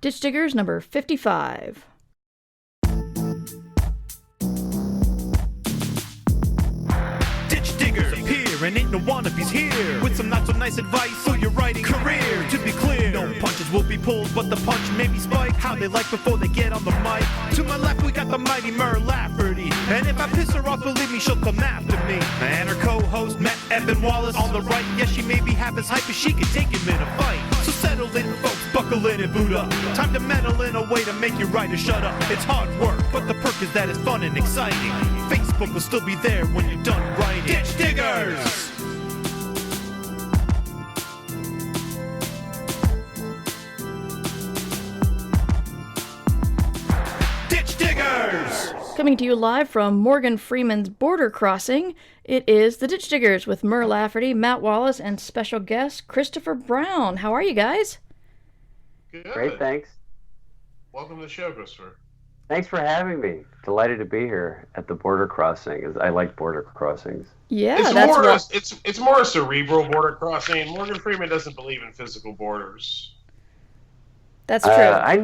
Ditch Diggers number 55. Ditch diggers appear and ain't no wannabes here with some not so nice advice for your writing career. To be clear, no punches will be pulled, but the punch may be spiked how they like before they get on the mic. To my left we got the mighty Mer Lafferty, and if I piss her off, believe me, she'll come after me. And her co-host Matt Evan Wallace on the right. Yes, she may be half as hype as she can take him in a fight. So settle in, folks, buckle in and boot up. Time to meddle in a way to make your writer shut up. It's hard work, but the perk is that it's fun and exciting. Facebook will still be there when you're done writing. Ditch Diggers! Ditch Diggers! Coming to you live from Morgan Freeman's Border Crossing, it is the Ditch Diggers with Mer Lafferty, Matt Wallace, and special guest Christopher Brown. How are you guys? Good. Great, thanks. Welcome to the show, Christopher. Thanks for having me. Delighted to be here at the border crossing. I like border crossings. Yeah, It's that's more what... it's more a cerebral border crossing. Morgan Freeman doesn't believe in physical borders. That's true. I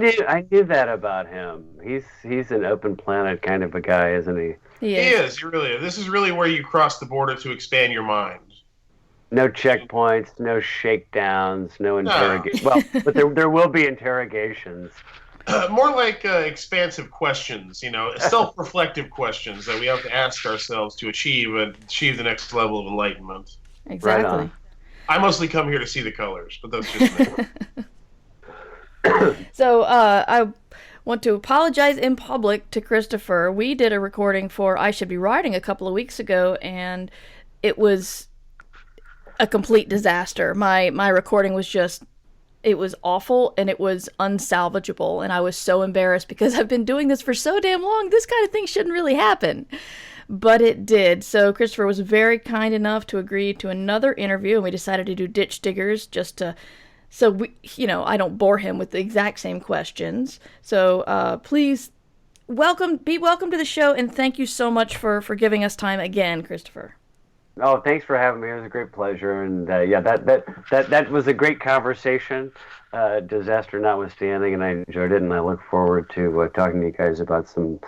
knew that about him. He's an open planet kind of a guy, isn't he? He He is. He really is. This is really where you cross the border to expand your mind. No checkpoints, no shakedowns, no interrogations. Well, but there will be interrogations. More like expansive questions, self-reflective questions that we have to ask ourselves to achieve the next level of enlightenment. Exactly. Right on. I mostly come here to see the colors, but that's just me. So I want to apologize in public to Christopher. We did a recording for I Should Be Writing a couple of weeks ago, and it was a complete disaster. My recording was it was awful, and it was unsalvageable, and I was so embarrassed because I've been doing this for so damn long. This kind of thing shouldn't really happen. But it did. So Christopher was very kind enough to agree to another interview, and we decided to do Ditch Diggers so we, I don't bore him with the exact same questions. So please be welcome to the show, and thank you so much for giving us time again, Christopher. Oh, thanks for having me. It was a great pleasure, and that was a great conversation. Disaster notwithstanding, and I enjoyed it, and I look forward to talking to you guys about some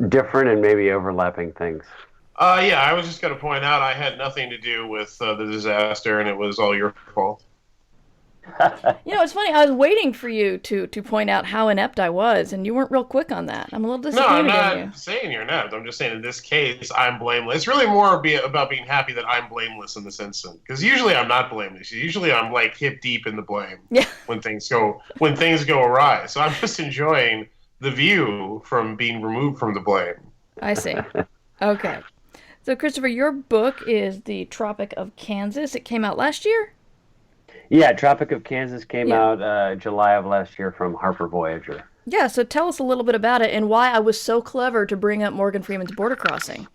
different and maybe overlapping things. I was just going to point out I had nothing to do with the disaster, and it was all your fault. It's funny. I was waiting for you to point out how inept I was, and you weren't real quick on that. I'm a little No, I'm disappointed in you. not saying you're inept. I'm just saying in this case, I'm blameless. It's really more about being happy that I'm blameless in this instant. Because usually I'm not blameless. Usually I'm like hip deep in the blame Yeah. when things go awry. So I'm just enjoying the view from being removed from the blame. I see. Okay. So, Christopher, your book is The Tropic of Kansas. It came out last year? Yeah, Tropic of Kansas came out July of last year from Harper Voyager. Yeah, so tell us a little bit about it and why I was so clever to bring up Morgan Freeman's Border Crossing.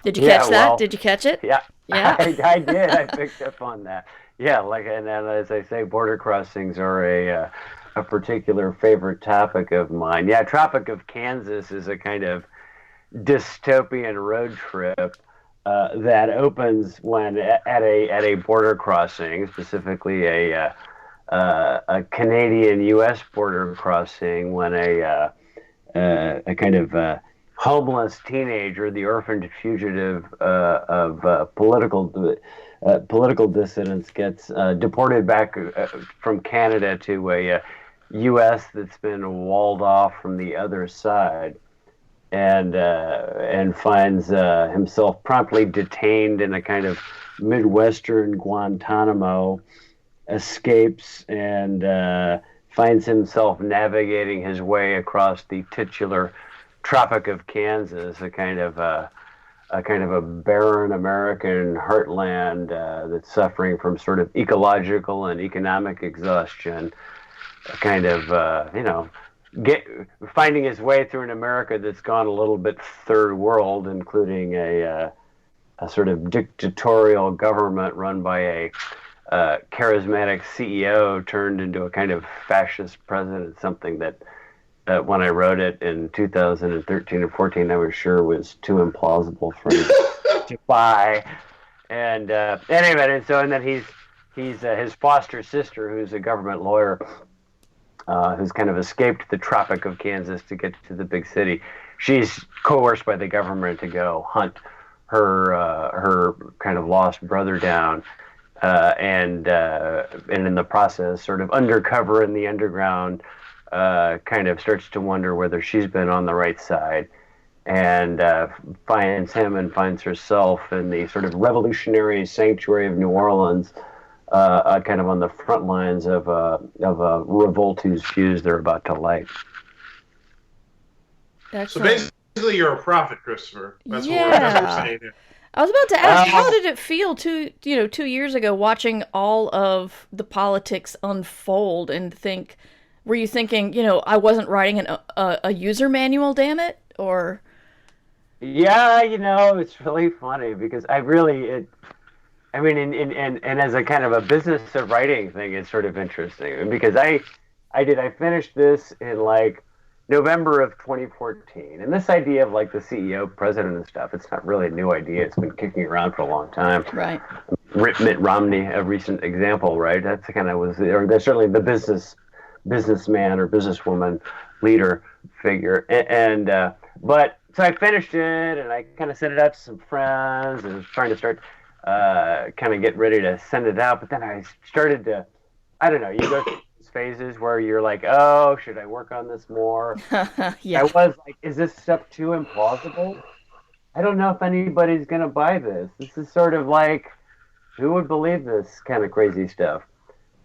Did you catch that? Did you catch it? Yeah, Yeah. I did. I picked up on that. Yeah, and as I say, border crossings are a particular favorite topic of mine. Yeah, Tropic of Kansas is a kind of dystopian road trip that opens when at a border crossing, specifically a Canadian-U.S. border crossing, when a kind of homeless teenager, the orphaned fugitive of political dissidents, gets deported back from Canada to a U.S. that's been walled off from the other side. And finds himself promptly detained in a kind of Midwestern Guantanamo, escapes, and finds himself navigating his way across the titular Tropic of Kansas, a kind of a barren American heartland that's suffering from sort of ecological and economic exhaustion, a kind of finding his way through an America that's gone a little bit third world, including a sort of dictatorial government run by a charismatic CEO turned into a kind of fascist president, something that when I wrote it in 2013 and 14, I was sure was too implausible for me to buy. And anyway, and then he's his foster sister, who's a government lawyer, who's kind of escaped the Tropic of Kansas to get to the big city. She's coerced by the government to go hunt her kind of lost brother down, and in the process, sort of undercover in the underground, kind of starts to wonder whether she's been on the right side, and finds him and finds herself in the sort of revolutionary sanctuary of New Orleans, kind of on the front lines of a revolt whose fuse they're about to light. So Excellent. basically, you're a prophet, Christopher. That's what we're Yeah. saying here. I was about to ask, how did it feel 2 years ago watching all of the politics unfold and think, were you thinking, I wasn't writing a user manual, damn it? Or, Yeah, it's really funny because I mean, and as a kind of a business of writing thing, it's sort of interesting because I finished this in like November of 2014, and this idea of like the CEO, president, and stuff, it's not really a new idea. It's been kicking around for a long time. right. Mitt Romney, a recent example, right? That's kind of or that's certainly the businessman or businesswoman leader figure, but so I finished it and I kind of sent it out to some friends and was trying to start kind of get ready to send it out, but then I started to, I don't know, you go through these phases where you're like, oh, should I work on this more? Yeah. I was like, is this stuff too implausible? I don't know if anybody's going to buy this. This is sort of like, who would believe this kind of crazy stuff?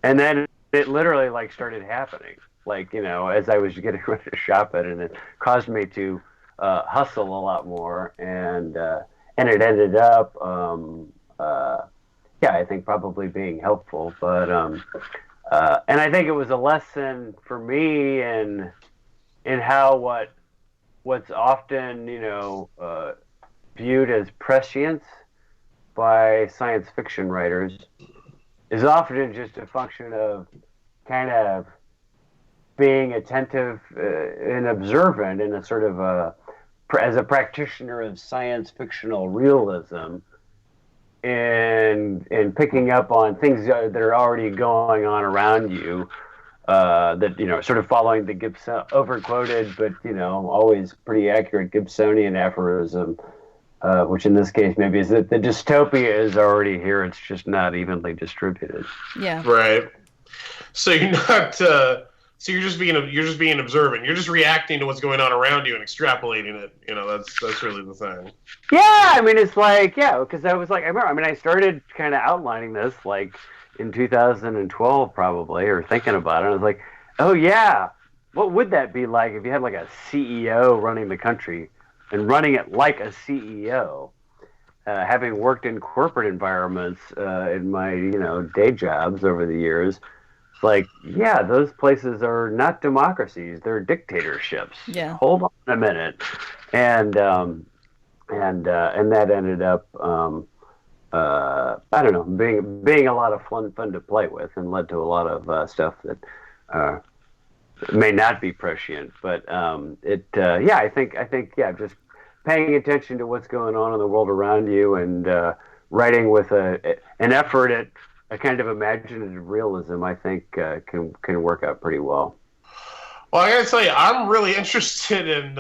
And then it literally like started happening, like, as I was getting ready to shop it, and it caused me to hustle a lot more, and it ended up, yeah, I think probably being helpful, but and I think it was a lesson for me in how what's often viewed as prescience by science fiction writers is often just a function of kind of being attentive and observant in a sort of as a practitioner of science fictional realism, and picking up on things that are already going on around you, that sort of following the Gibson overquoted but always pretty accurate Gibsonian aphorism, which in this case maybe is that the dystopia is already here. It's just not evenly distributed. Yeah. Right. So you're not. So you're just being observant. You're just reacting to what's going on around you and extrapolating it. That's really the thing. Yeah, I mean, it's like, yeah, because I was like, I started kind of outlining this like in 2012 probably, or thinking about it. I was like, oh yeah, what would that be like if you had like a CEO running the country and running it like a CEO? Having worked in corporate environments in my day jobs over the years, it's like, yeah, those places are not democracies; they're dictatorships. Yeah. Hold on a minute, and that ended up, I don't know, being a lot of fun to play with, and led to a lot of stuff that may not be prescient, but yeah, I think yeah, just paying attention to what's going on in the world around you, and writing with an effort at a kind of imaginative realism, I think can work out pretty well. Well, I gotta tell you, I'm really interested in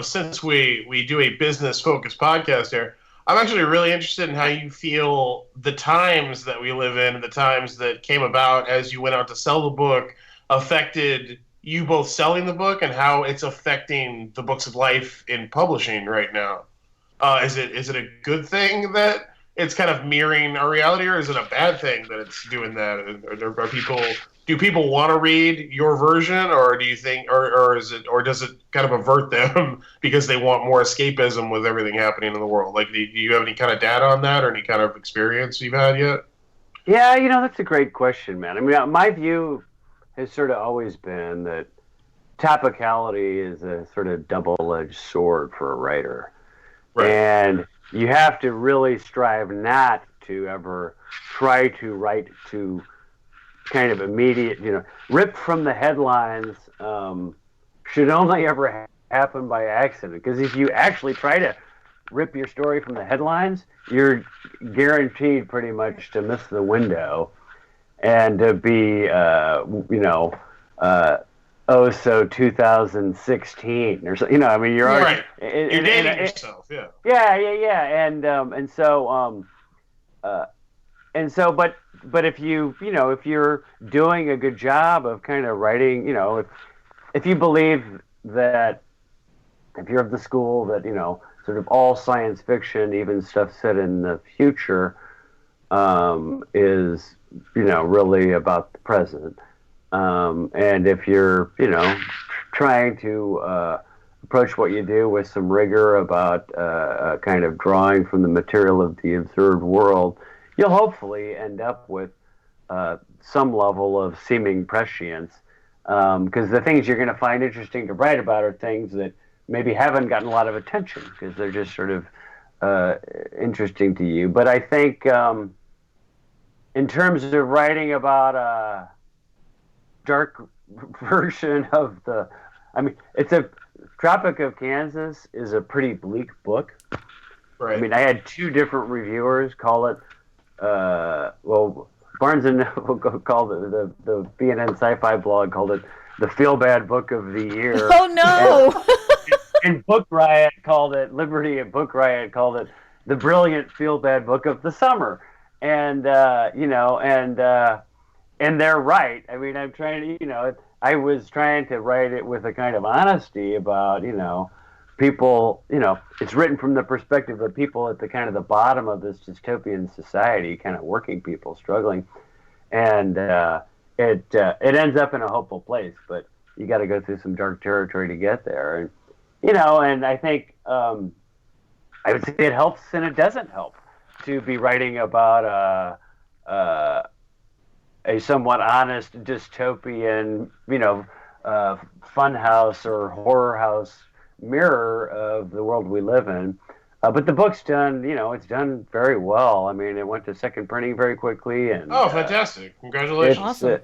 since we do a business focused podcast here, I'm actually really interested in how you feel the times that we live in and the times that came about as you went out to sell the book affected you both selling the book and how it's affecting the books of life in publishing right now. Is it a good thing that it's kind of mirroring our reality, or is it a bad thing that it's doing that? Do people want to read your version, or do you think, or does it kind of avert them because they want more escapism with everything happening in the world? Like, do you have any kind of data on that, or any kind of experience you've had yet? Yeah, that's a great question, man. I mean, my view has sort of always been that topicality is a sort of double-edged sword for a writer. Right. And you have to really strive not to ever try to write to kind of immediate, rip from the headlines should only ever happen by accident. Because if you actually try to rip your story from the headlines, you're guaranteed pretty much to miss the window and to be, oh so 2016 or so. I mean, you're already Right. You're dating yourself. Yeah. yeah, and so, but if if you're doing a good job of kind of writing, if you believe that, if you're of the school that sort of all science fiction, even stuff set in the future, is really about the present, and if you're trying to approach what you do with some rigor about kind of drawing from the material of the observed world, you'll hopefully end up with some level of seeming prescience, because the things you're going to find interesting to write about are things that maybe haven't gotten a lot of attention because they're just sort of interesting to you. But I think in terms of writing about a dark version of it's a Tropic of Kansas is a pretty bleak book. Right. I mean, I had two different reviewers call it, Barnes and Noble called it, the BNN Sci-Fi blog called it the feel bad book of the year. Oh no! And Book Riot called it, Liberty and Book Riot called it the brilliant feel bad book of the summer. And and they're right. I mean, I'm trying to, I was trying to write it with a kind of honesty about, people, it's written from the perspective of people at the kind of the bottom of this dystopian society, kind of working people struggling. And it ends up in a hopeful place, but you got to go through some dark territory to get there. And, and I think I would say it helps and it doesn't help to be writing about a somewhat honest dystopian, funhouse or horror house mirror of the world we live in. But the book's done, it's done very well. I mean, it went to second printing very quickly. And fantastic. Congratulations. Awesome. Thank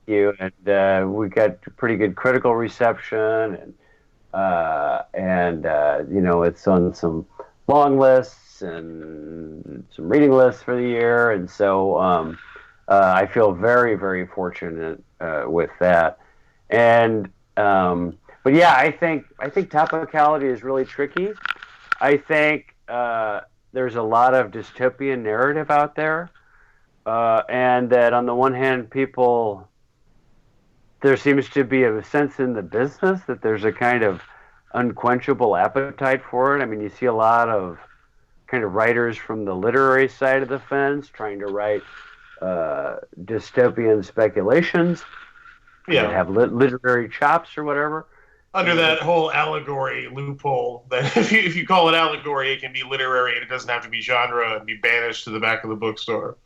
you. And we got pretty good critical reception. And it's on some long lists and some reading lists for the year. And so I feel very, very fortunate with that. And but yeah, I think topicality is really tricky. I think there's a lot of dystopian narrative out there, and that on the one hand, there seems to be a sense in the business that there's a kind of unquenchable appetite for it. I mean, you see a lot of kind of writers from the literary side of the fence trying to write dystopian speculations. Yeah. Have literary chops or whatever. Under that whole allegory loophole that if you call it allegory, it can be literary and it doesn't have to be genre and be banished to the back of the bookstore.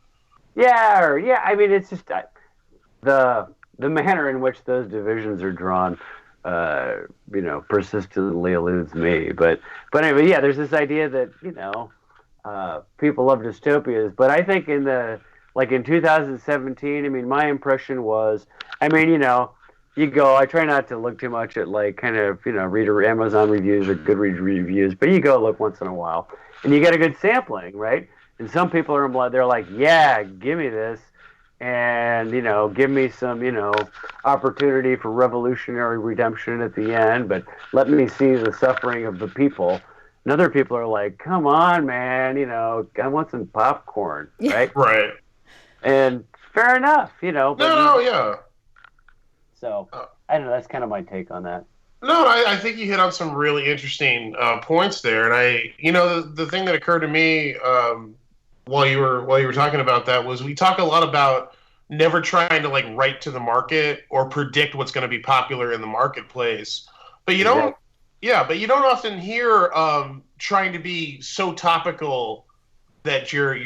Yeah. I mean, it's just the manner in which those divisions are drawn, persistently eludes me. But anyway, yeah, there's this idea that people love dystopias, but I think in 2017, I mean, my impression was, you go, I try not to look too much at reader Amazon reviews or Goodreads reviews, but you go look once in a while and you get a good sampling, right? And some people they're like, yeah, give me this. And, give me some, opportunity for revolutionary redemption at the end, but let me see the suffering of the people. And other people are like, come on, man, I want some popcorn, right? Right. And fair enough, But yeah. So, I don't know, that's kind of my take on that. No, I think you hit on some really interesting points there. And the thing that occurred to me while you were talking about that was we talk a lot about never trying to write to the market or predict what's going to be popular in the marketplace. But you don't, but you don't often hear trying to be so topical that you're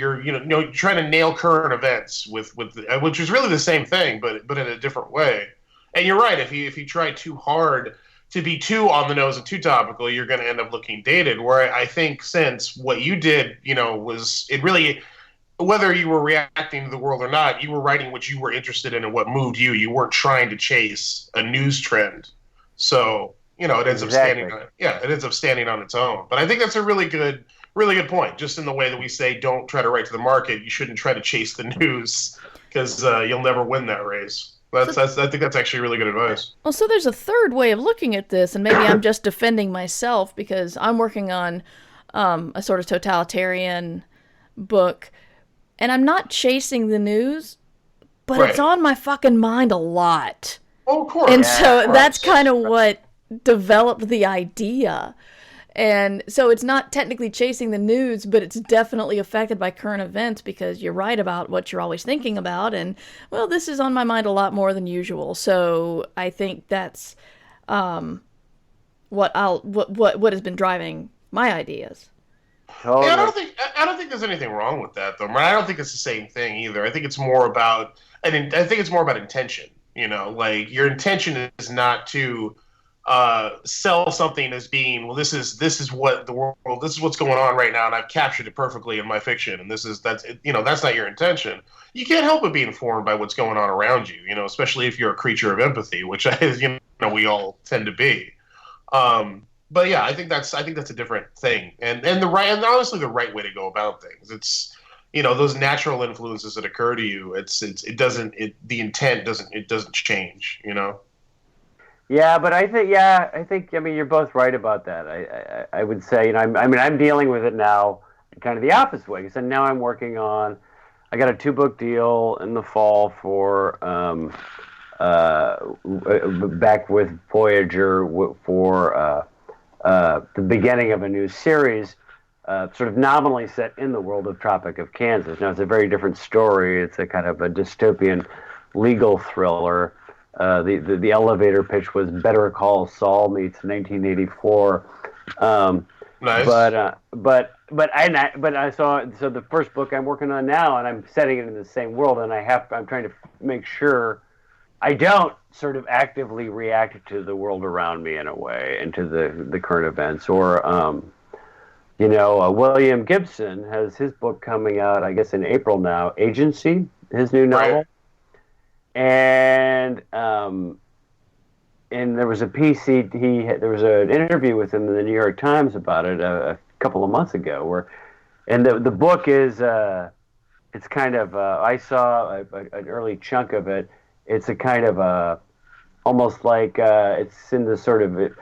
trying to nail current events with which is really the same thing, but in a different way. And you're right. If you try too hard to be too on the nose and too topical, you're going to end up looking dated. Where I think since what you did, was it really, whether you were reacting to the world or not, you were writing what you were interested in and what moved you. You weren't trying to chase a news trend. So it ends up standing on it ends up standing on its own. But I think that's a really good point. Just in the way that we say, don't try to write to the market. You shouldn't try to chase the news because you'll never win that race. I think that's actually really good advice. Well, so there's a third way of looking at this, and maybe I'm just defending myself because I'm working on a sort of totalitarian book, and I'm not chasing the news, but it's on my fucking mind a lot. Oh, of course. And so that's kind of what developed the idea. And so it's not technically chasing the news, but it's definitely affected by current events because you're right about what you're always thinking about. And, well, this is on my mind a lot more than usual. So I think that's what has been driving my ideas. Yeah, I don't think there's anything wrong with that, though. I don't think it's the same thing either. I think it's more about intention. You know, like your intention is not to sell something as being, well, this is what the world, this is what's going on right now, and I've captured it perfectly in my fiction, and that's not your intention. You can't help but be informed by what's going on around you, you know, especially if you're a creature of empathy, which we all tend to be. But yeah, I think that's a different thing, and honestly the right way to go about things. It's, you know, those natural influences that occur to you. The intent doesn't change, you know. Yeah, but I think I mean you're both right about that. I would say, you know, I'm dealing with it now in kind of the opposite way. So now I'm working on, I got a 2-book deal in the fall for back with Voyager for the beginning of a new series, sort of nominally set in the world of Tropic of Kansas. Now it's a very different story. It's a kind of a dystopian legal thriller. The elevator pitch was Better Call Saul meets 1984. Nice. So the first book I'm working on now, and I'm setting it in the same world, and I'm trying to make sure I don't sort of actively react to the world around me in a way, and to the current events. Or William Gibson has his book coming out, I guess in April now, Agency, his new novel. Right. And there was a piece there was an interview with him in the New York Times about it a couple of months ago, and the book is it's kind of I saw an early chunk of it. It's a kind of almost like it's in the sort of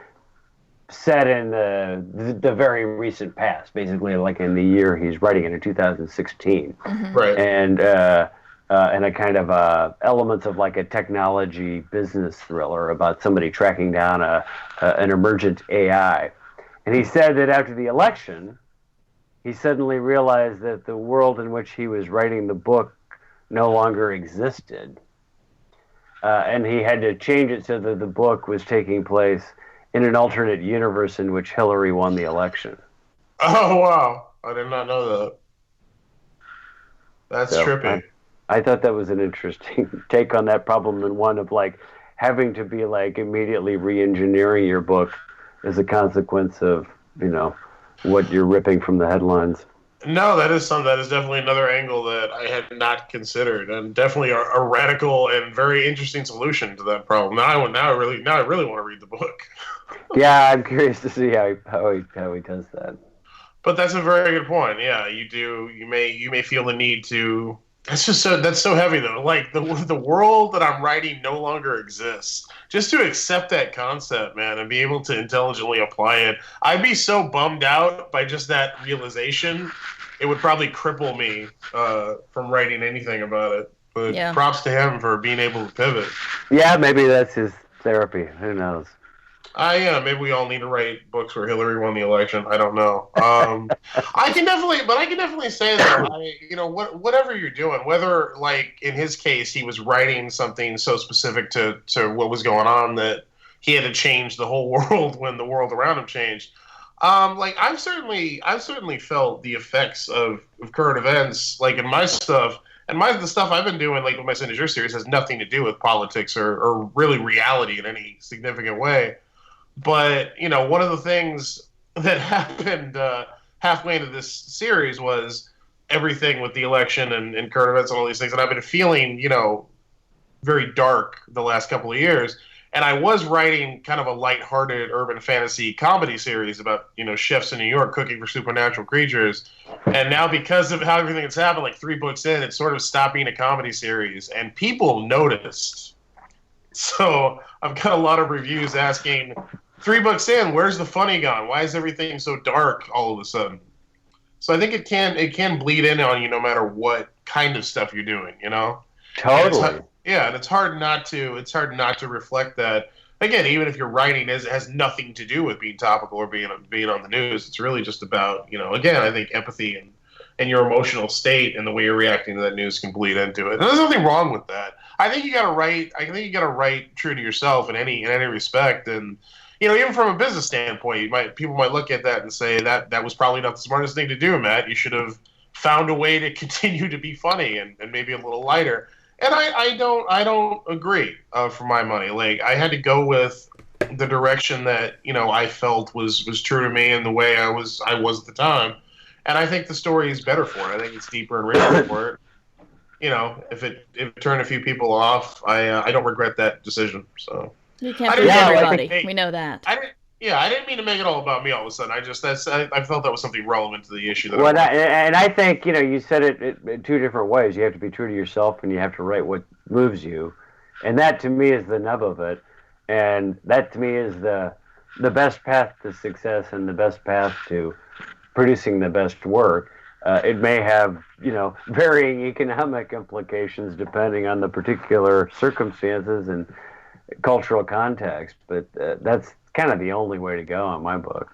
set in the very recent past, basically like in the year he's writing it in 2016, Right, and a kind of elements of like a technology business thriller about somebody tracking down an emergent AI. And he said that after the election, he suddenly realized that the world in which he was writing the book no longer existed. And he had to change it so that the book was taking place in an alternate universe in which Hillary won the election. Oh, wow. I did not know that. That's trippy. I thought that was an interesting take on that problem, and one of like having to be like immediately re-engineering your book as a consequence of, you know, what you're ripping from the headlines. No, that is definitely another angle that I had not considered, and definitely a radical and very interesting solution to that problem. Now I really want to read the book. Yeah, I'm curious to see how he does that. But that's a very good point. Yeah, you do. You may feel the need to. That's so heavy though. Like the world that I'm writing no longer exists. Just to accept that concept, man, and be able to intelligently apply it, I'd be so bummed out by just that realization. It would probably cripple me from writing anything about it. But props to him for being able to pivot. Yeah, maybe that's his therapy. Who knows? Maybe we all need to write books where Hillary won the election. I don't know. I can definitely say that, whatever you're doing, whether like in his case, he was writing something so specific to what was going on that he had to change the whole world when the world around him changed. Like I've certainly felt the effects of current events, like in my stuff. And the stuff I've been doing, like with my Send Is Your series, has nothing to do with politics or really reality in any significant way. But, you know, one of the things that happened halfway into this series was everything with the election and current events and all these things. And I've been feeling, you know, very dark the last couple of years. And I was writing kind of a lighthearted urban fantasy comedy series about, you know, chefs in New York cooking for supernatural creatures. And now because of how everything that's happened, like 3 books in, it's sort of stopped being a comedy series. And people noticed. So I've got a lot of reviews asking, 3 books in, where's the funny gone? Why is everything so dark all of a sudden? So I think it can bleed in on you no matter what kind of stuff you're doing, And Totally. yeah, and it's hard not to reflect that. Again, even if your writing has nothing to do with being topical or being on the news, it's really just about, again, I think empathy and your emotional state and the way you're reacting to that news can bleed into it. And there's nothing wrong with that. I think you got to write true to yourself in any respect. And even from a business standpoint, people might look at that and say that was probably not the smartest thing to do, Matt. You should have found a way to continue to be funny and maybe a little lighter. And I don't agree, for my money. Like, I had to go with the direction that I felt was true to me and the way I was at the time. And I think the story is better for it. I think it's deeper and richer for it. If it turned a few people off, I don't regret that decision. So You can't I please didn't. Yeah, I everybody. think Hey, We know that. I didn't. Yeah, I didn't mean to make it all about me all of a sudden. I felt that was something relevant to the issue that I Well, wanted. and I think you said it in two different ways. You have to be true to yourself, and you have to write what moves you, and that to me is the nub of it, and that to me is the best path to success and the best path to producing the best work. It may have varying economic implications depending on the particular circumstances and cultural context, but that's kind of the only way to go in my book.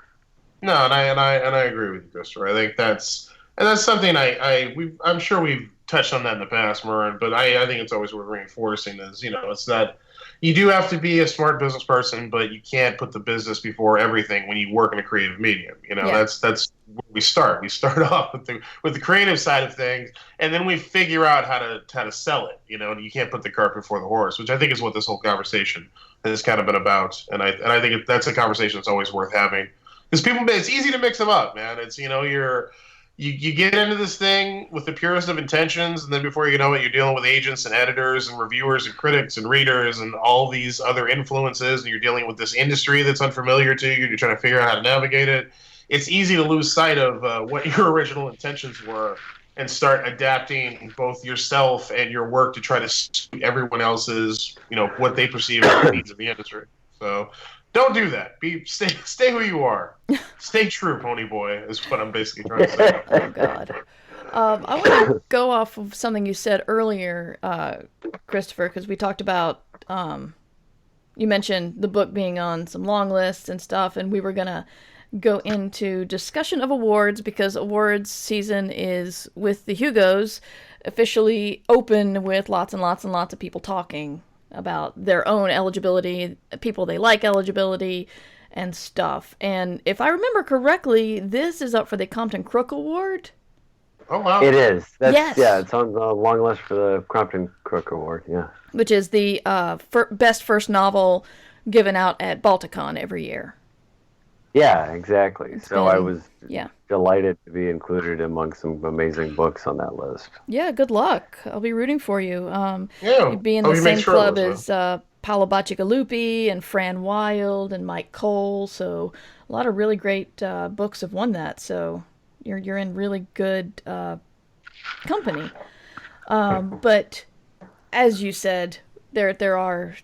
No, and I agree with you, Christopher. I think that's something I'm sure we've touched on that in the past, Murray, but I think it's always worth reinforcing is, it's not, you do have to be a smart business person, but you can't put the business before everything when you work in a creative medium. Yeah. That's where we start. We start off with the creative side of things, and then we figure out how to sell it. And you can't put the cart before the horse, which I think is what this whole conversation has kind of been about. And I think that's a conversation that's always worth having because it's easy to mix them up, man. It's you get into this thing with the purest of intentions, and then before you know it, you're dealing with agents and editors and reviewers and critics and readers and all these other influences, and you're dealing with this industry that's unfamiliar to you, and you're trying to figure out how to navigate it. It's easy to lose sight of what your original intentions were and start adapting both yourself and your work to try to suit everyone else's, what they perceive as the needs of the industry. So don't do that. Stay who you are. Stay true, Pony Boy, is what I'm basically trying to say. Oh God. I want to go off of something you said earlier, Christopher, because we talked about. You mentioned the book being on some long lists and stuff, and we were gonna go into discussion of awards because awards season is with the Hugos officially open with lots and lots and lots of people talking about their own eligibility, people they like eligibility, and stuff. And if I remember correctly, this is up for the Compton Crook Award. Oh wow! It is. Yes. Yeah, it's on the long list for the Crompton Cook Award. Yeah. Which is the best first novel given out at Balticon every year. Yeah, exactly. So I was Yeah. delighted to be included among some amazing books on that list. Yeah, good luck. I'll be rooting for you. Yeah, You'd be in hope the you make same sure club it was, as Paolo Bacigalupi and Fran Wild and Mike Cole. So a lot of really great books have won that. So you're in really good company. But as you said, there are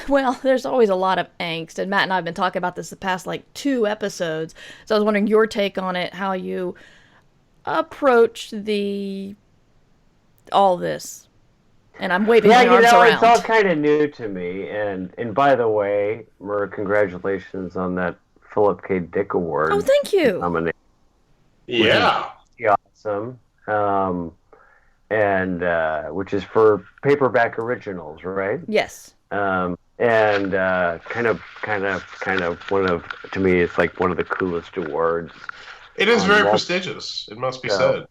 well, there's always a lot of angst, and Matt and I have been talking about this the past like 2 episodes. So I was wondering your take on it, how you approach the all this. And I'm waving Yeah, my arms it's around. all kind of new to me. And by the way, Murr, congratulations on that Philip K. Dick Award Oh, thank you. nomination. Yeah. Awesome. And which is for paperback originals, right? Yes. And kind of one of, to me, it's like one of the coolest awards. It is very Well, prestigious. It must be so- said.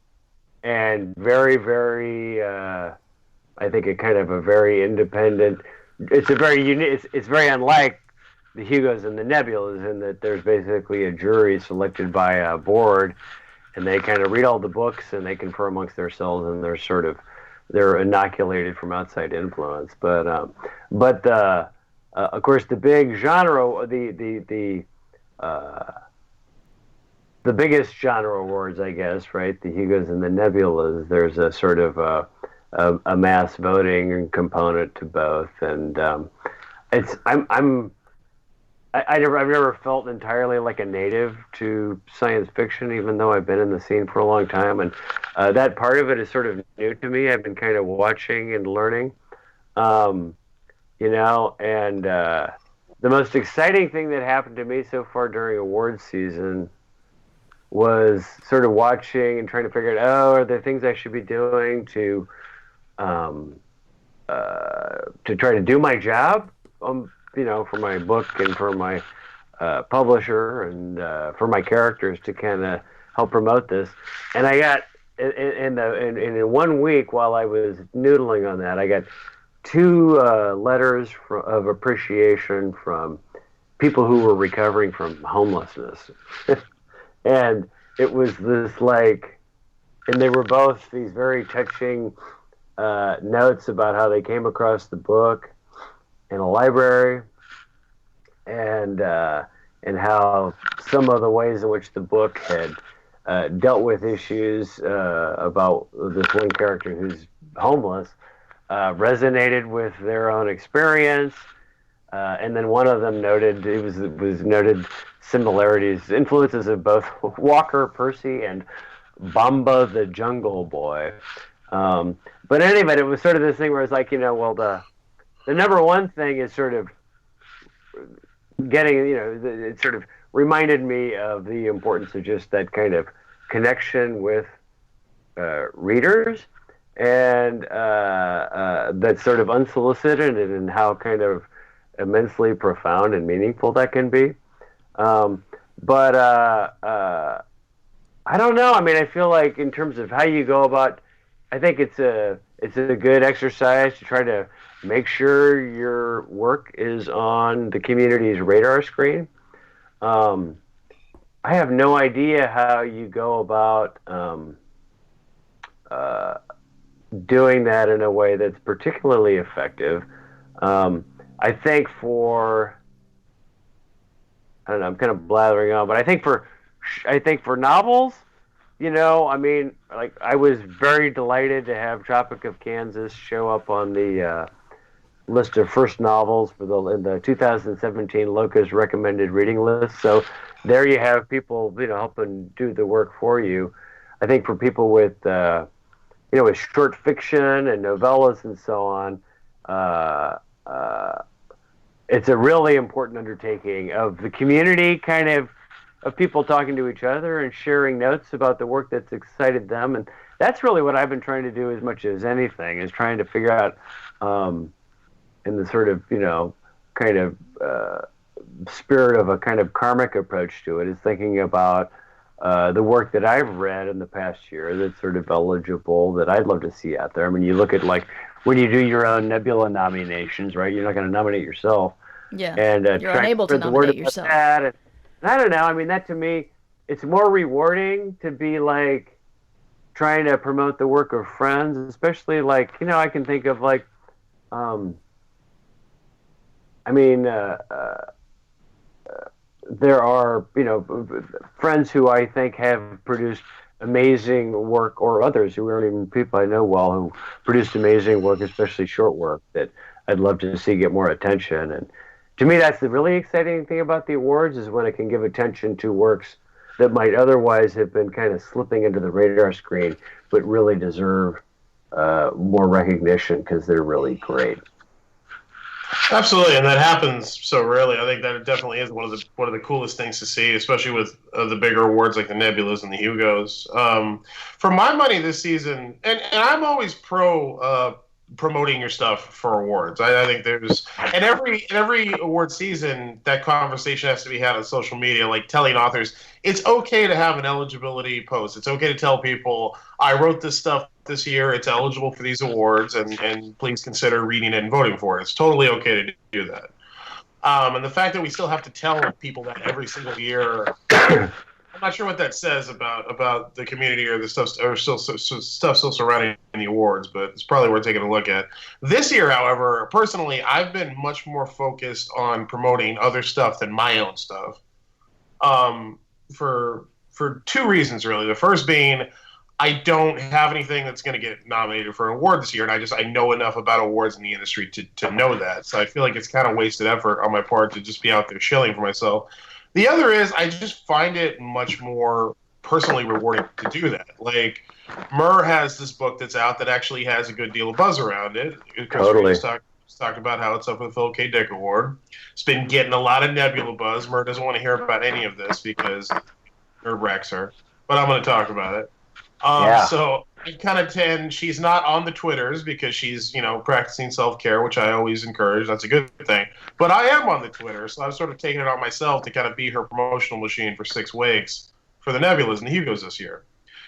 And very, very, I think a kind of a very independent. It's a very unique. It's very unlike the Hugos and the Nebulas in that there's basically a jury selected by a board, and they kind of read all the books and they confer amongst themselves, and they're inoculated from outside influence. But of course the big genre, the biggest genre awards, I guess, right? The Hugos and the Nebulas. There's a sort of a mass voting component to both, and it's I've never felt entirely like a native to science fiction, even though I've been in the scene for a long time, and that part of it is sort of new to me. I've been kind of watching and learning, um, and the most exciting thing that happened to me so far during awards season was sort of watching and trying to figure out, are there things I should be doing um, to try to do my job, for my book and for my publisher and for my characters to kind of help promote this. And I got in 1 week while I was noodling on that, I got two letters of appreciation from people who were recovering from homelessness. And it was this and they were both these very touching notes about how they came across the book in a library, and how some of the ways in which the book had dealt with issues about this one character who's homeless resonated with their own experience. And then one of them noted was noted similarities, influences of both Walker Percy and Bamba the Jungle Boy. But anyway, it was sort of this thing where it's like, the number one thing is sort of getting, it sort of reminded me of the importance of just that kind of connection with readers, and that's sort of unsolicited, and how kind of immensely profound and meaningful that can be. But I don't know. I mean, I feel like in terms of how you go about, I think it's a good exercise to try to make sure your work is on the community's radar screen. I have no idea how you go about doing that in a way that's particularly effective. I think I don't know, I'm kind of blathering on, but I think for novels, I mean, like, I was very delighted to have Tropic of Kansas show up on the list of first novels in the 2017 Locus recommended reading list. So there you have people, helping do the work for you. I think for people with, with short fiction and novellas and so on, it's a really important undertaking of the community, kind of people talking to each other and sharing notes about the work that's excited them. And that's really what I've been trying to do as much as anything, is trying to figure out, in the sort of, kind of spirit of a kind of karmic approach to it, is thinking about the work that I've read in the past year that's sort of eligible, that I'd love to see out there. I mean, you look at, like, when you do your own Nebula nominations, right? You're not going to nominate yourself. Yeah. And you're unable to nominate yourself. And I don't know. I mean, that to me, it's more rewarding to be like trying to promote the work of friends, especially like, I can think of like, there are, friends who I think have produced amazing work, or others who aren't even people I know well, who produced amazing work, especially short work, that I'd love to see get more attention. And to me, that's the really exciting thing about the awards, is when it can give attention to works that might otherwise have been kind of slipping into the radar screen, but really deserve more recognition because they're really great. Absolutely, and that happens so rarely. I think that it definitely is one of the coolest things to see, especially with the bigger awards like the Nebulas and the Hugos. For my money this season, and I'm always pro promoting your stuff for awards. I think there's in every award season, that conversation has to be had on social media, like telling authors it's okay to have an eligibility post. It's okay to tell people, I wrote this stuff this year, it's eligible for these awards, and please consider reading it and voting for it. It's totally okay to do that. And the fact that we still have to tell people that every single year, I'm not sure what that says about the community or the stuff still surrounding the awards, but it's probably worth taking a look at. This year, however, personally, I've been much more focused on promoting other stuff than my own stuff. For two reasons, really. The first being, I don't have anything that's going to get nominated for an award this year, and I know enough about awards in the industry to know that. So I feel like it's kind of wasted effort on my part to just be out there shilling for myself. The other is I just find it much more personally rewarding to do that. Like Murr has this book that's out that actually has a good deal of buzz around it. Totally. Talked about how it's up for the Philip K. Dick Award. It's been getting a lot of Nebula buzz. Murr doesn't want to hear about any of this because it wrecks her. But I'm going to talk about it. So I kind of tend, she's not on the Twitters because she's, practicing self-care, which I always encourage. That's a good thing. But I am on the Twitter, so I'm sort of taking it on myself to kind of be her promotional machine for 6 weeks for the Nebulas and the Hugos this year.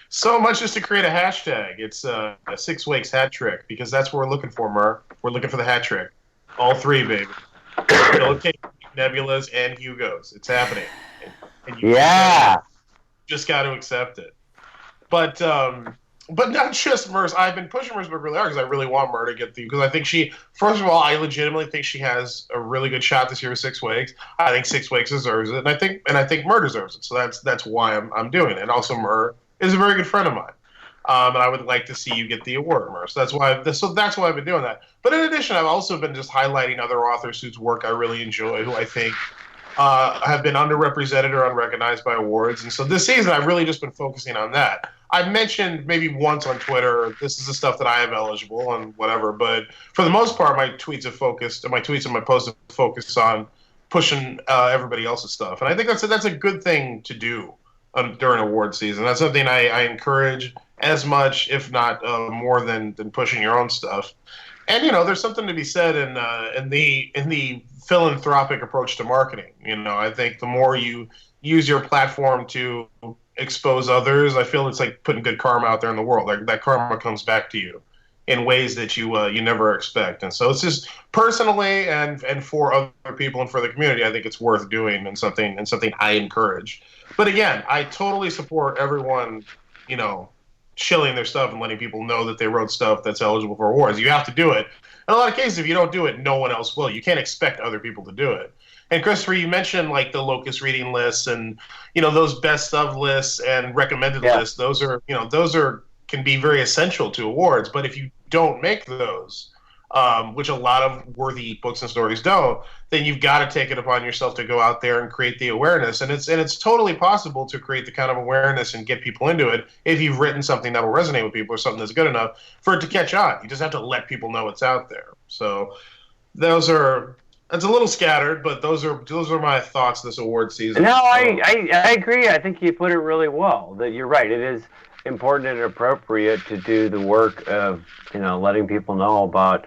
So much just to create a hashtag. It's a 6 weeks hat trick because that's what we're looking for, Murr. We're looking for the hat trick. All 3, baby. Nebulas and Hugos. It's happening. And you just got to accept it. But not just Murr's. I've been pushing Murr's book really hard because I really want Murr to get because I think first of all, I legitimately think she has a really good shot this year with 6 weeks. I think 6 weeks deserves it, and I think Murr deserves it. So that's why I'm doing it. And also Murr is a very good friend of mine, and I would like to see you get the award, Murr. So that's why I've been doing that. But in addition, I've also been just highlighting other authors whose work I really enjoy, who I think have been underrepresented or unrecognized by awards. And so this season, I've really just been focusing on that. I've mentioned maybe once on Twitter, this is the stuff that I have eligible and whatever. But for the most part, my tweets and my posts have focused on pushing everybody else's stuff. And I think that's a good thing to do during award season. That's something I encourage as much, if not more than pushing your own stuff. And there's something to be said in the philanthropic approach to marketing. I think the more you use your platform to expose others, I feel it's like putting good karma out there in the world. Like that karma comes back to you in ways that you never expect. And so it's just personally and for other people and for the community, I think it's worth doing and something I encourage. But again, I totally support everyone, shilling their stuff and letting people know that they wrote stuff that's eligible for awards. You have to do it. In a lot of cases, if you don't do it, no one else will. You can't expect other people to do it. And Christopher, you mentioned like the Locus reading lists and those best of lists and recommended lists. Those can be very essential to awards. But if you don't make those, which a lot of worthy books and stories don't, then you've got to take it upon yourself to go out there and create the awareness. And it's totally possible to create the kind of awareness and get people into it if you've written something that will resonate with people or something that's good enough for it to catch on. You just have to let people know it's out there. So that's a little scattered, but those are my thoughts this award season. No, I agree. I think you put it really well. That you're right. It is important and appropriate to do the work of letting people know about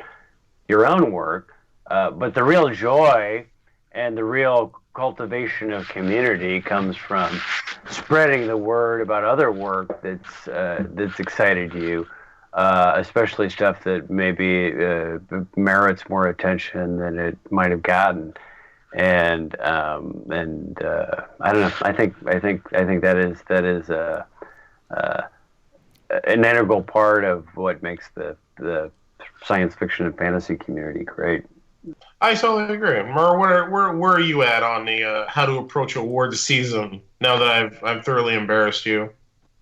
your own work. But the real joy and the real cultivation of community comes from spreading the word about other work that's excited you, especially stuff that maybe merits more attention than it might have gotten. And I don't know. I think that is an integral part of what makes the science fiction and fantasy community great. I totally agree. Murr, where are you at on the how to approach awards season now that I've thoroughly embarrassed you?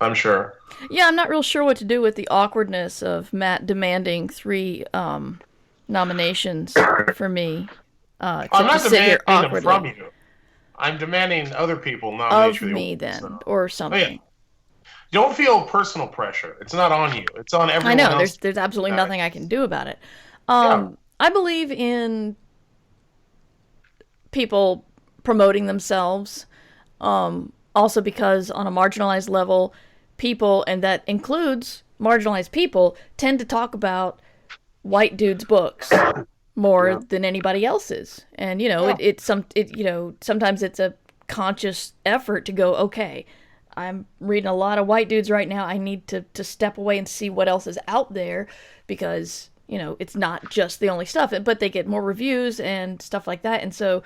I'm sure. Yeah, I'm not real sure what to do with the awkwardness of Matt demanding 3 nominations for me. I'm not demanding them from you. I'm demanding other people nominate of me then, or something. Oh, yeah. Don't feel personal pressure. It's not on you. It's on everyone else. I know. There's absolutely nothing I can do about it. I believe in people promoting themselves, also because on a marginalized level, people, and that includes marginalized people, tend to talk about white dudes' books more than anybody else's. And, sometimes it's a conscious effort to go, okay, I'm reading a lot of white dudes right now. I need to step away and see what else is out there because, it's not just the only stuff, but they get more reviews and stuff like that. And so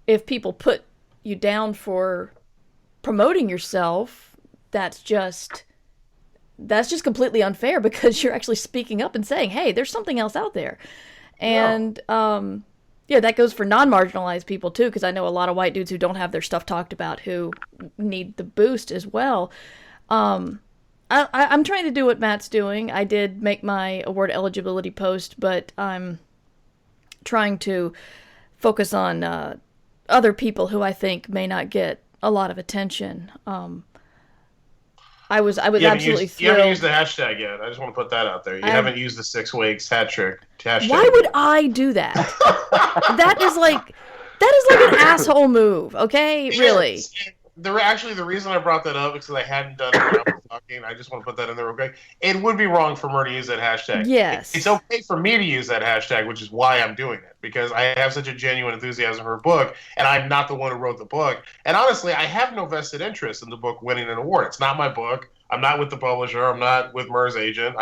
if people put you down for promoting yourself, that's just completely unfair because you're actually speaking up and saying, hey, there's something else out there. And, that goes for non-marginalized people too, because I know a lot of white dudes who don't have their stuff talked about who need the boost as well. I I'm trying to do what Matt's doing. I did make my award eligibility post, but I'm trying to focus on other people who I think may not get a lot of attention. I was absolutely thrilled. You haven't used the hashtag yet. I just want to put that out there. You haven't used the 6 weeks hat trick hashtag. Why would I do that? That is like an asshole move. Okay, really. The reason I brought that up is because I hadn't done it when I was talking. I just want to put that in there real quick. It would be wrong for her to use that hashtag. Yes. It's okay for me to use that hashtag, which is why I'm doing it, because I have such a genuine enthusiasm for her book, and I'm not the one who wrote the book. And honestly, I have no vested interest in the book winning an award. It's not my book. I'm not with the publisher. I'm not with Murr's agent.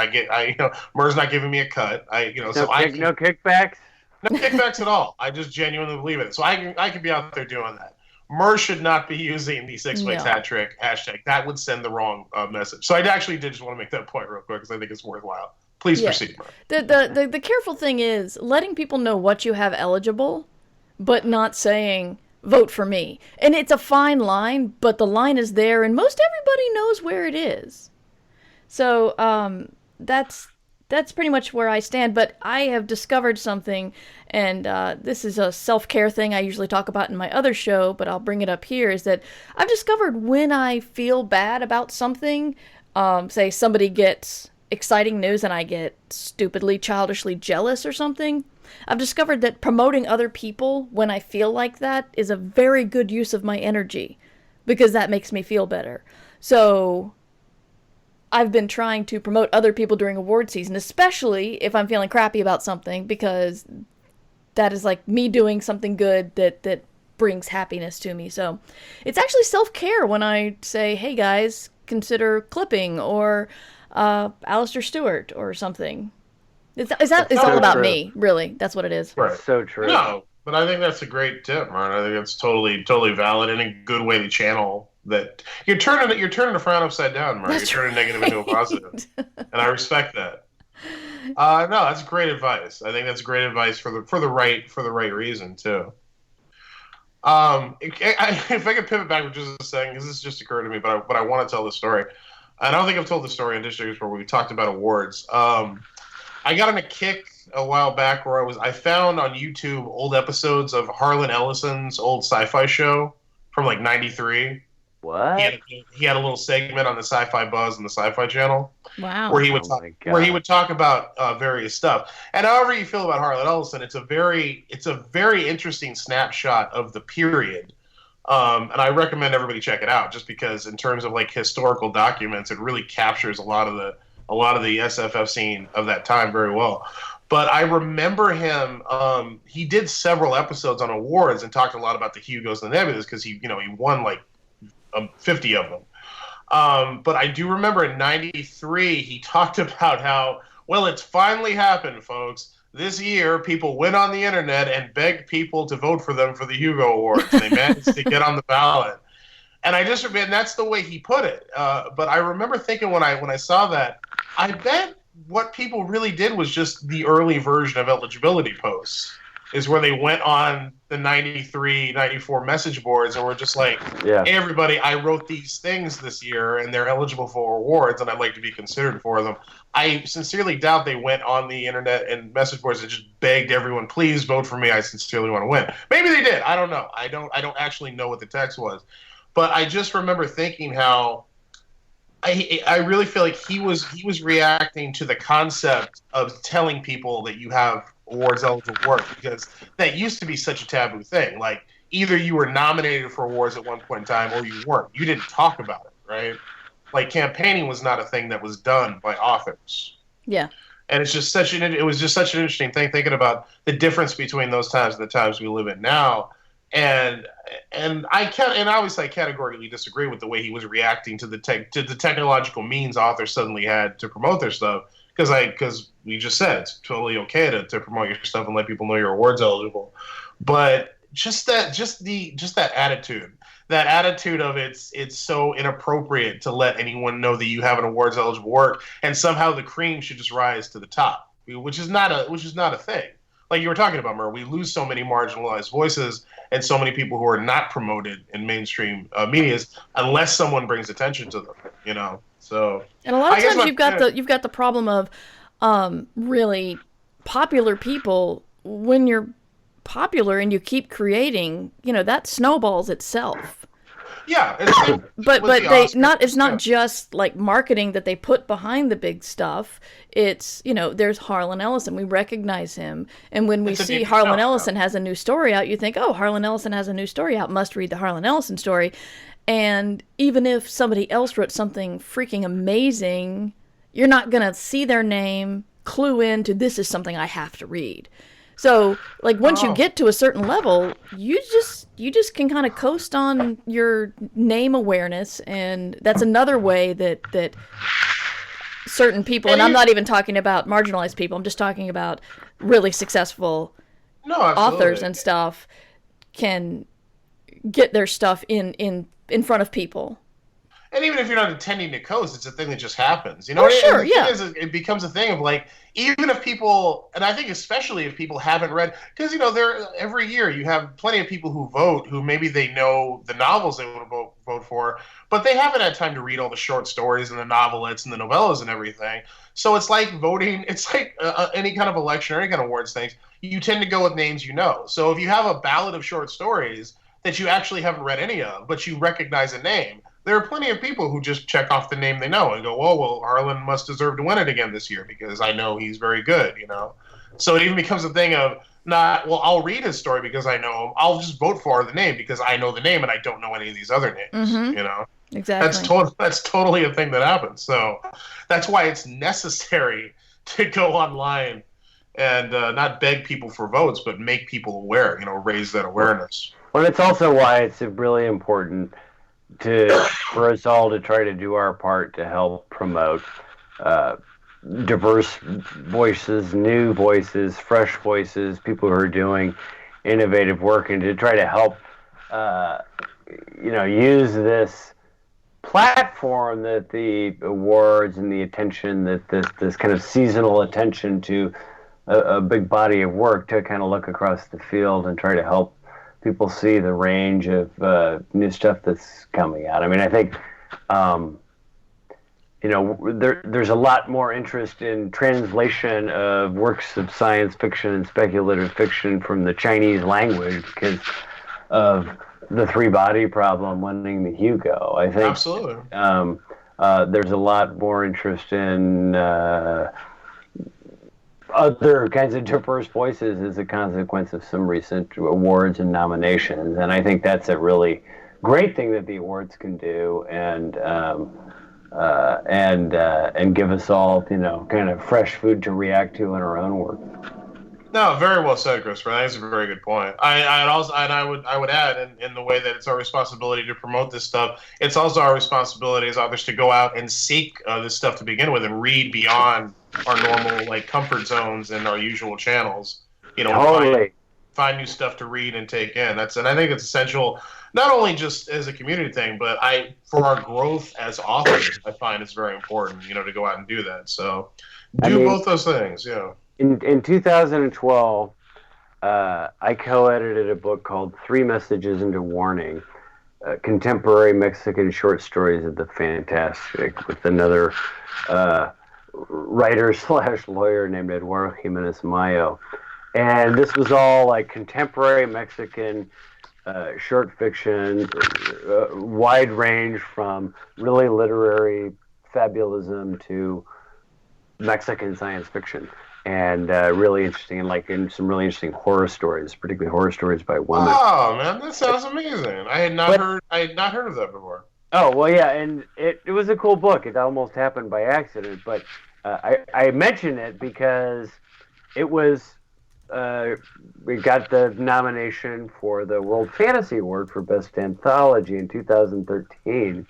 Murr's not giving me a cut. No kickbacks. No kickbacks at all. I just genuinely believe in it. So I can be out there doing that. Murr should not be using the 6 weeks hat trick hashtag. That would send the wrong message. So I actually did just want to make that point real quick because I think it's worthwhile. Please proceed, Murr. The careful thing is letting people know what you have eligible, but not saying vote for me. And it's a fine line, but the line is there, and most everybody knows where it is. So that's pretty much where I stand, but I have discovered something, and this is a self-care thing I usually talk about in my other show, but I'll bring it up here, is that I've discovered when I feel bad about something, say somebody gets exciting news and I get stupidly, childishly jealous or something, I've discovered that promoting other people when I feel like that is a very good use of my energy, because that makes me feel better. So I've been trying to promote other people during award season, especially if I'm feeling crappy about something, because that is like me doing something good that brings happiness to me. So it's actually self-care when I say, hey guys, consider clipping, or Alistair Stewart or something. It's all about me, really. That's what it is. Right. So true. No, but I think that's a great tip, Martin. I think it's totally valid and a good way to channel that. You're turning a frown upside down, Martin. You're turning negative into a positive, and I respect that. No, that's great advice. I think that's great advice for the right reason too. If I could pivot back for just a second, because this just occurred to me, but I want to tell this story. I don't think I've told the story in Districts where we talked about awards. I got on a kick a while back where I found on YouTube old episodes of Harlan Ellison's old sci-fi show from like '93. What? He had a little segment on the Sci-Fi Buzz and the Sci-Fi Channel. Wow. Where he would talk about various stuff. And however you feel about Harlan Ellison, it's a very interesting snapshot of the period. And I recommend everybody check it out, just because in terms of like historical documents, it really captures a lot of the SFF scene of that time very well. But I remember him. He did several episodes on awards and talked a lot about the Hugos and the Nebulas, because he won like 50 of them. But I do remember in '93 he talked about how, well, it's finally happened, folks. This year, people went on the internet and begged people to vote for them for the Hugo Awards. And they managed to get on the ballot. And that's the way he put it. But I remember thinking when I saw that, I bet what people really did was just the early version of eligibility posts, is where they went on the 93, 94 message boards and were just like, hey, everybody, I wrote these things this year and they're eligible for awards and I'd like to be considered for them. I sincerely doubt they went on the internet and message boards and just begged everyone, please vote for me. I sincerely want to win. Maybe they did. I don't know. I don't actually know what the text was. But I just remember thinking how I really feel like he was reacting to the concept of telling people that you have awards eligible work, because that used to be such a taboo thing. Like, either you were nominated for awards at one point in time or you weren't. You didn't talk about it, right? Like, campaigning was not a thing that was done by authors. Yeah. And it was just such an interesting thing, thinking about the difference between those times and the times we live in now. And obviously I categorically disagree with the way he was reacting to the technological means authors suddenly had to promote their stuff, because we just said it's totally okay to promote your stuff and let people know your awards eligible. But just that attitude of it's so inappropriate to let anyone know that you have an awards eligible work, and somehow the cream should just rise to the top, which is not a thing. Like you were talking about, Murr, we lose so many marginalized voices and so many people who are not promoted in mainstream medias unless someone brings attention to them, So, And a lot I of guess times my, you've got the problem of really popular people. When you're popular and you keep creating, that snowballs itself. yeah, it's the same with But the they Oscars. not it's not Yeah. just like marketing that they put behind the big stuff. It's, there's Harlan Ellison. We recognize him. And when we It's a see deep Harlan cut, Ellison has a new story out, you think, "Oh, Harlan Ellison has a new story out. Must read the Harlan Ellison story." And even if somebody else wrote something freaking amazing, you're not going to see their name, clue into this is something I have to read. So, like, once you Oh. get to a certain level, you just can kind of coast on your name awareness, and that's another way that certain people, and I'm not even talking about marginalized people, I'm just talking about really successful No, authors absolutely. and stuff, can get their stuff in front of people. And even if you're not intending to coast, it's a thing that just happens. You know Oh, what I mean? sure, And the thing yeah. is, it becomes a thing of like, even if people, and I think especially if people haven't read, because there every year you have plenty of people who vote who maybe they know the novels they want to vote for, but they haven't had time to read all the short stories and the novelettes and the novellas and everything. So it's like voting. It's like any kind of election or any kind of awards things. You tend to go with names you know. So if you have a ballad of short stories that you actually haven't read any of, but you recognize a name, there are plenty of people who just check off the name they know and go, "Oh, well, Harlan must deserve to win it again this year because I know he's very good." So it even becomes a thing of not, well, I'll read his story because I know him. I'll just vote for the name because I know the name and I don't know any of these other names. Exactly. That's totally a thing that happens. So that's why it's necessary to go online and not beg people for votes, but make people aware. Raise that awareness. Well, it's also why it's really important for us all to try to do our part to help promote uh, diverse voices, new voices, fresh voices, people who are doing innovative work, and to try to help, use this platform that the awards and the attention that this kind of seasonal attention to a big body of work to kind of look across the field and try to help people see the range of new stuff that's coming out. I mean, I think, there's a lot more interest in translation of works of science fiction and speculative fiction from the Chinese language because of the three-body problem winning the Hugo. I think Absolutely. there's a lot more interest in other kinds of diverse voices as a consequence of some recent awards and nominations, and I think that's a really great thing that the awards can do, and give us all, kind of fresh food to react to in our own work. No, very well said, Christopher. That's a very good point. I would add in the way that it's our responsibility to promote this stuff. It's also our responsibility as authors to go out and seek this stuff to begin with and read beyond our normal comfort zones and our usual channels. Totally. Find new stuff to read and take in. And I think it's essential, not only just as a community thing, but for our growth as authors. I find it's very important, to go out and do that. So both those things. Yeah. In 2012, I co-edited a book called Three Messages and a Warning, Contemporary Mexican Short Stories of the Fantastic, with another writer/lawyer named Eduardo Jimenez Mayo. And this was all contemporary Mexican short fiction, wide range from really literary fabulism to Mexican science fiction. And really interesting, and some really interesting horror stories, particularly horror stories by women. Oh man, that sounds amazing! I had not heard of that before. Oh well, yeah, and it was a cool book. It almost happened by accident, but I mention it because it was we got the nomination for the World Fantasy Award for Best Anthology in 2013,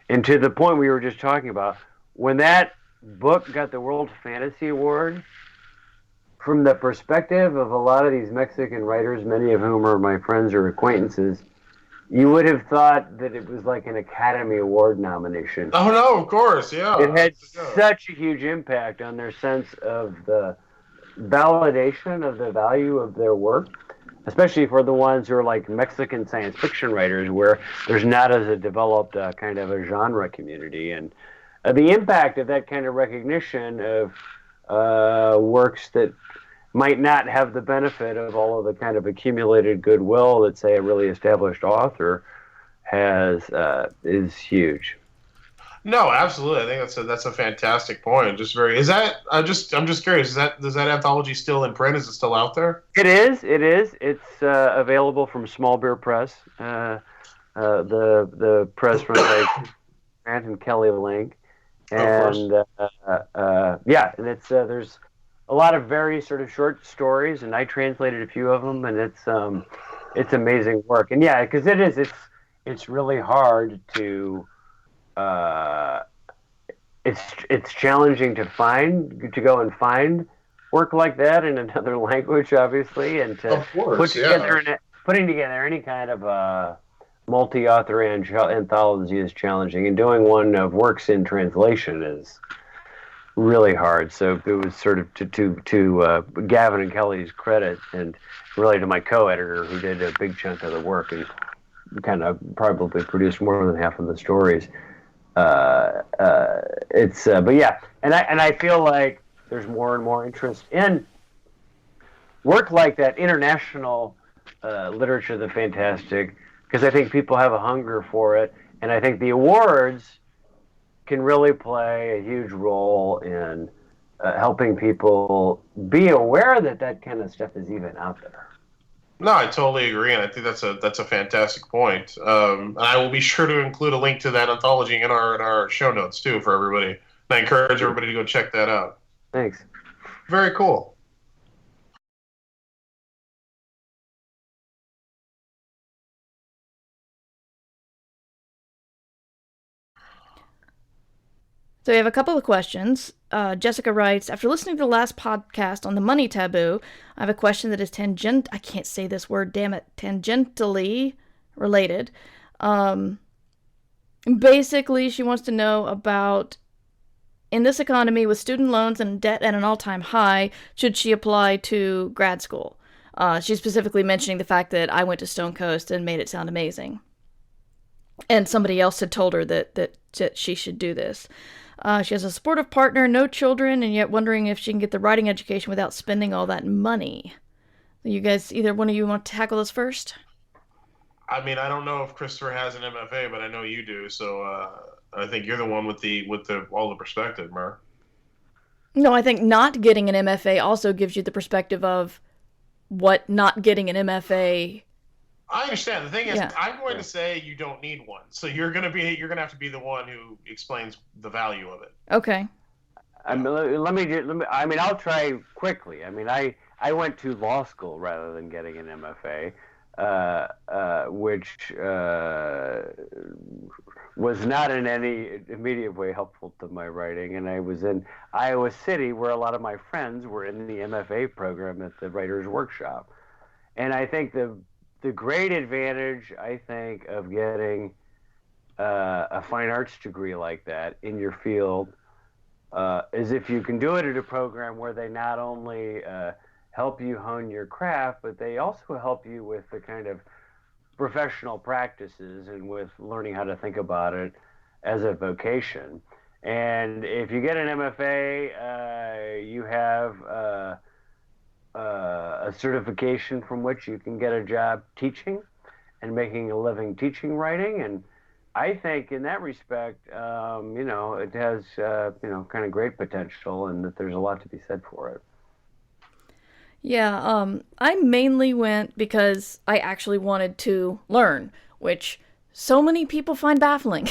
and to the point we were just talking about, when that book got the World Fantasy Award, from the perspective of a lot of these Mexican writers, many of whom are my friends or acquaintances, you would have thought that it was like an Academy Award nomination. Oh no, of course, yeah. It had such a huge impact on their sense of the validation of the value of their work, especially for the ones who are Mexican science fiction writers, where there's not as a developed kind of a genre community. And the impact of that kind of recognition of works that might not have the benefit of all of the kind of accumulated goodwill that, say, a really established author has is huge. No, absolutely. I think that's a fantastic point. Just very is that I'm just curious. Is that does that anthology still in print? Is it still out there? It is. It is. It's available from Small Beer Press. The press run by Grant and Kelly Link, and yeah, and it's there's a lot of very sort of short stories, and I translated a few of them, and it's amazing work. And yeah, because it's really hard to it's challenging to go and find work like that in another language, obviously, and to putting together any kind of multi-author anthology is challenging, and doing one of works in translation is really hard. So it was sort of to Gavin and Kelly's credit, and really to my co-editor who did a big chunk of the work and kind of probably produced more than half of the stories. But yeah, and I feel like there's more and more interest in work like that, international literature of the fantastic, because I think people have a hunger for it, and I think the awards can really play a huge role in helping people be aware that that kind of stuff is even out there. No, I totally agree, and I think that's a fantastic point. And I will be sure to include a link to that anthology in our show notes too for everybody. And I encourage everybody to go check that out. Thanks. Very cool. So we have a couple of questions. Jessica writes, after listening to the last podcast on the money taboo, I have a question that is I can't say this word, damn it, tangentially related. Basically, she wants to know about, in this economy with student loans and debt at an all-time high, should she apply to grad school? She's specifically mentioning the fact that I went to Stone Coast and made it sound amazing. And somebody else had told her that she should do this. She has a supportive partner, no children, and yet wondering if she can get the writing education without spending all that money. You guys, either one of you want to tackle this first? I mean, I don't know if Christopher has an MFA, but I know you do. So I think you're the one with all the perspective, Mer. No, I think not getting an MFA also gives you the perspective of what not getting an MFA. I understand. The thing is, I'm going to say you don't need one. So you're gonna have to be the one who explains the value of it. Okay. I'll try quickly. I mean, I went to law school rather than getting an MFA, which was not in any immediate way helpful to my writing. And I was in Iowa City, where a lot of my friends were in the MFA program at the Writers Workshop. And I think the great advantage, I think, of getting a fine arts degree like that in your field is if you can do it at a program where they not only help you hone your craft, but they also help you with the kind of professional practices and with learning how to think about it as a vocation. And if you get an MFA, you have a certification from which you can get a job teaching and making a living teaching writing. And I think in that respect, it has, kind of great potential, and that there's a lot to be said for it. Yeah, I mainly went because I actually wanted to learn, which so many people find baffling.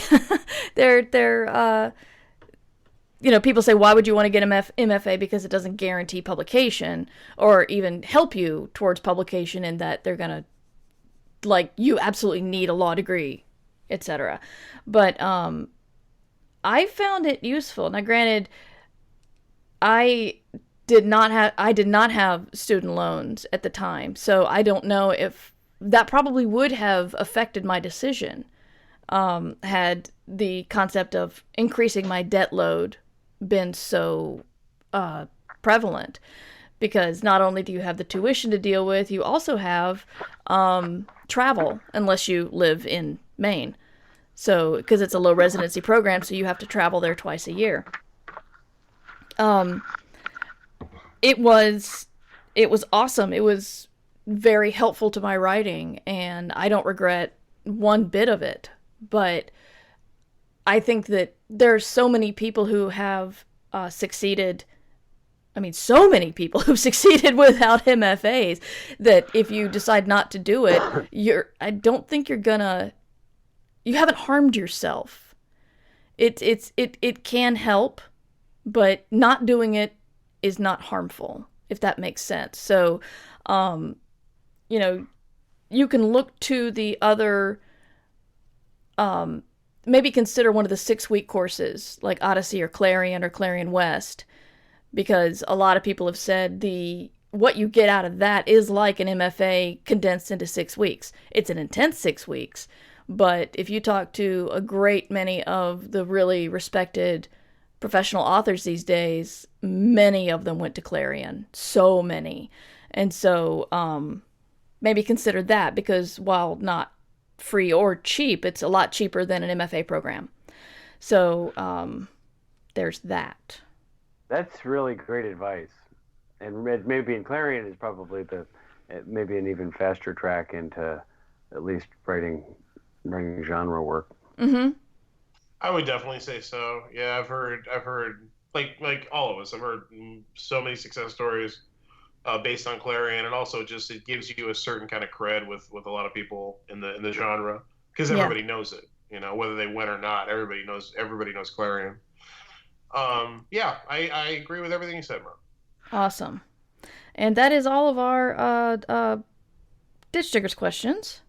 People say, why would you want to get an MFA? Because it doesn't guarantee publication or even help you towards publication, in that they're going to, you absolutely need a law degree, etc. But I found it useful. Now, granted, I did not have student loans at the time, so I don't know if that probably would have affected my decision had the concept of increasing my debt load been so prevalent, because not only do you have the tuition to deal with, you also have travel, unless you live in Maine. So, because it's a low residency program, so you have to travel there twice a year. It was awesome. It was very helpful to my writing, and I don't regret one bit of it. But I think that there's so many people who have succeeded. I mean, so many people who've succeeded without MFAs that if you decide not to do it, I don't think you haven't harmed yourself. It can help, but not doing it is not harmful, if that makes sense. So, you can look to the other, maybe consider one of the 6-week courses like Odyssey or Clarion West, because a lot of people have said what you get out of that is like an MFA condensed into 6 weeks. It's an intense 6 weeks, but if you talk to a great many of the really respected professional authors these days, many of them went to Clarion. So many. And so maybe consider that, because while not free or cheap, it's a lot cheaper than an MFA program. So there's that. That's really great advice. And maybe in Clarion is probably maybe an even faster track into at least writing genre work. Mm-hmm. I would definitely say so. Yeah, I've heard like all of us. I've heard so many success stories based on Clarion, and also just it gives you a certain kind of cred with a lot of people in the genre, because everybody knows it. Whether they win or not, everybody knows Clarion. Yeah, I agree with everything you said, Mark. Awesome. And that is all of our Ditch Diggers questions.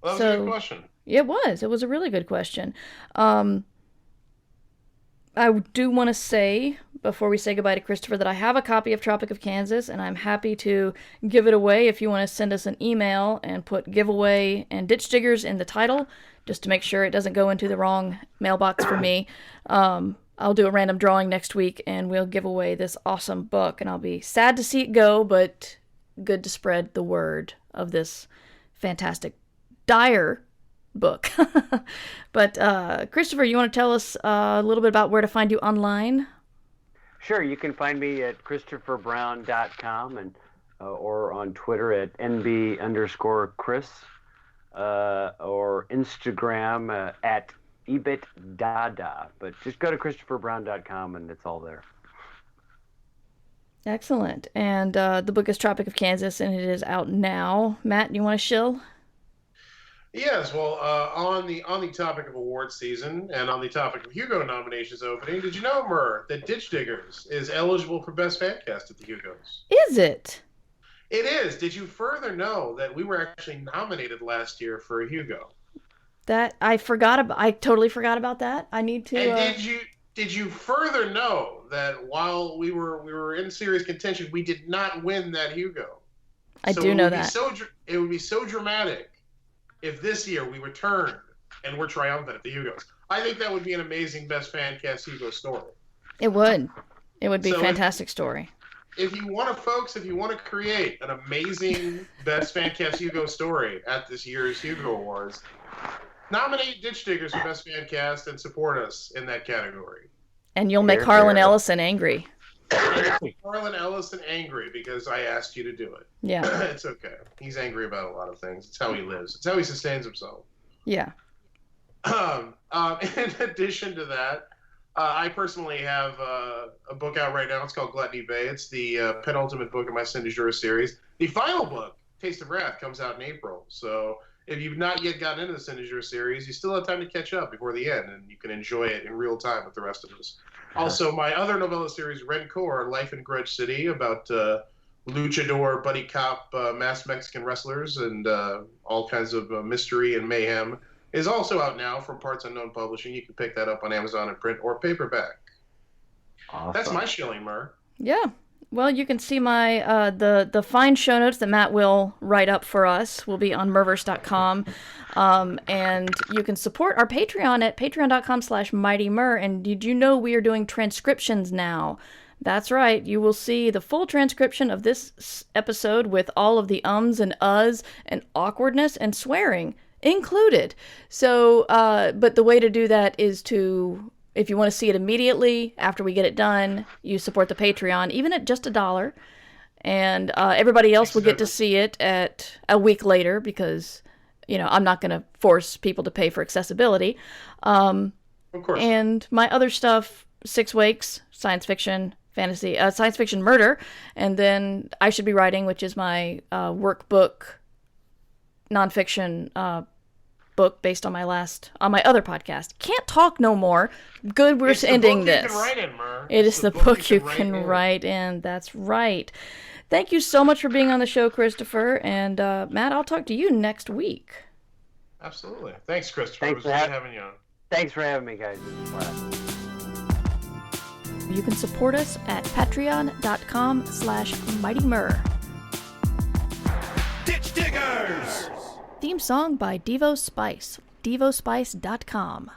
Well, that was a good question. It was a really good question. I do want to say, before we say goodbye to Christopher, that I have a copy of Tropic of Kansas, and I'm happy to give it away if you want to send us an email and put giveaway and Ditch Diggers in the title, just to make sure it doesn't go into the wrong mailbox for me. I'll do a random drawing next week, and we'll give away this awesome book, and I'll be sad to see it go, but good to spread the word of this fantastic, dire book. But Christopher, you want to tell us a little bit about where to find you online? Sure, you can find me at ChristopherBrown.com and or on Twitter at NB_Chris or Instagram at EbitDada. But just go to ChristopherBrown.com and it's all there. Excellent. And the book is Tropic of Kansas, and it is out now. Matt, you want to shill? Yes, well, on the topic of awards season and on the topic of Hugo nominations opening, did you know, Murr, that Ditch Diggers is eligible for Best Fancast at the Hugos? Is it? It is. Did you further know that we were actually nominated last year for a Hugo? That I totally forgot about that. I need to. And did you further know that while we were in serious contention, we did not win that Hugo? I do know that. It would be so dramatic if this year we returned and we're triumphant at the Hugos. I think that would be an amazing Best Fancast Hugo story. It would. It would be a fantastic story. If you want to create an amazing Best Fancast Hugo story at this year's Hugo Awards, nominate Ditch Diggers for Best Fancast and support us in that category. And you'll make Harlan Ellison angry. Harlan Ellison angry because I asked you to do it. Yeah. It's okay. He's angry about a lot of things. It's how he lives. It's how he sustains himself. Yeah. In addition to that, I personally have a book out right now. It's called Gluttony Bay. It's the penultimate book in my Syndicate series. The final book, Taste of Wrath, comes out in April. So if you've not yet gotten into the Syndicate series, you still have time to catch up before the end, and you can enjoy it in real time with the rest of us. Also, my other novella series, Rencor, Life in Grudge City, about luchador, buddy cop, masked Mexican wrestlers, and all kinds of mystery and mayhem, is also out now from Parts Unknown Publishing. You can pick that up on Amazon in print or paperback. Awesome. That's my shilling, Murr. Yeah. Well, you can see my the fine show notes that Matt will write up for us will be on Murverse.com. And you can support our Patreon at patreon.com/MightyMur. And did you know we are doing transcriptions now? That's right. You will see the full transcription of this episode with all of the ums and uhs and awkwardness and swearing included. So, but the way to do that is to, if you want to see it immediately after we get it done, you support the Patreon, even at just $1. And everybody else will get to see it at a week later because, I'm not going to force people to pay for accessibility. Of course. And my other stuff, 6 Wakes, science fiction, fantasy, science fiction murder, and then I Should Be Writing, which is my workbook nonfiction book based on my other podcast. Can't talk no more. Good, we're ending this. It is the book you can write in. That's right. Thank you so much for being on the show, Christopher. And Matt, I'll talk to you next week. Absolutely. Thanks, Christopher. Thanks it was great having you on. Thanks for having me, guys. This was fun. You can support us at patreon.com/mightymur. Ditch Diggers! Theme song by Devo Spice. DevoSpice.com.